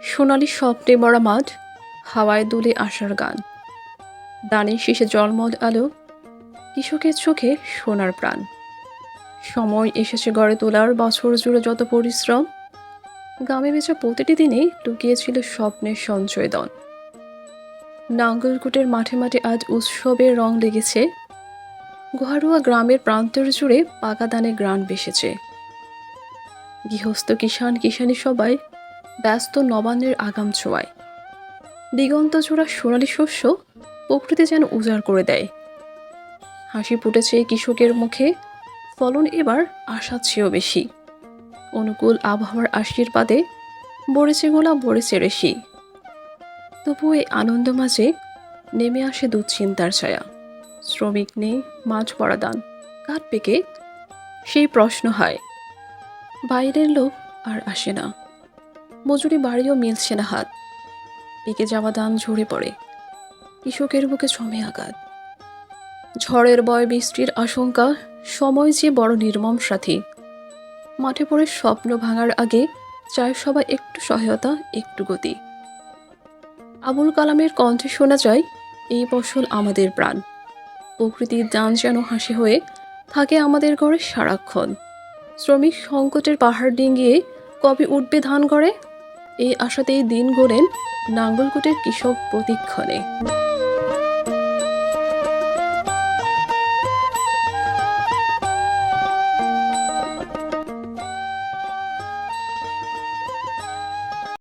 সোনালি স্বপ্নে ভরা মাঠ, হাওয়ায় দুলে আশার গান, দানের শীষে জলমল আলো, কৃষকের চোখে সোনার প্রাণ। সময় এসেছে গড়ে তোলার বছর জুড়ে যত পরিশ্রম, গ্রামে বেচা প্রতিটি দিনে লুকিয়েছিল স্বপ্নের সঞ্চয় দন। নাঙ্গলকোটের মাঠে মাঠে আজ উৎসবের রং লেগেছে, গোহারুয়া গ্রামের প্রান্তর জুড়ে পাকা ধানে গ্রান বেসেছে। গৃহস্থ কিষান কিষানি সবাই ব্যস্ত নবান্নের আগাম ছোঁয়ায়। দিগন্ত জোড়া সোনালি শস্য প্রকৃতি যেন উজাড় করে দেয়। হাসি ফুটেছে কৃষকের মুখে, ফলন এবার আশার চেয়েও বেশি। অনুকূল আবহাওয়ার আশীর্বাদে বড়েছে গোলা বড়েছে রেশি। তবু এই আনন্দ মাঝে নেমে আসে দুশ্চিন্তার ছায়া। শ্রমিক নেই, মাছ পড়া দান কাটবে কে? সেই প্রশ্ন হয়। বাইরের লোক আর আসে না, মজুরি বাড়িও মিলছে না হাত। পেকে যাওয়া ধান ঝরে পড়ে, কৃষকের বুকে জমে আঘাত। ঝড়ের বয়, বৃষ্টির আশঙ্কা, সময় যে বড় নির্মম সাথী। মাঠে পড়ে স্বপ্ন ভাঙার আগে চায় সবাই একটু সহায়তা, একটু গতি। আবুল কালামের কণ্ঠে শোনা যায়, এই ফসল আমাদের প্রাণ। প্রকৃতির দান যেন হাসি হয়ে থাকে আমাদের ঘরে সারাক্ষণ। শ্রমিক সংকটের পাহাড় ডিঙ্গিয়ে কবে উঠবে ধান গড়ে, এই আশাতেই দিন গড়েন নাঙ্গলকোটের কৃষক প্রতিক্ষণে।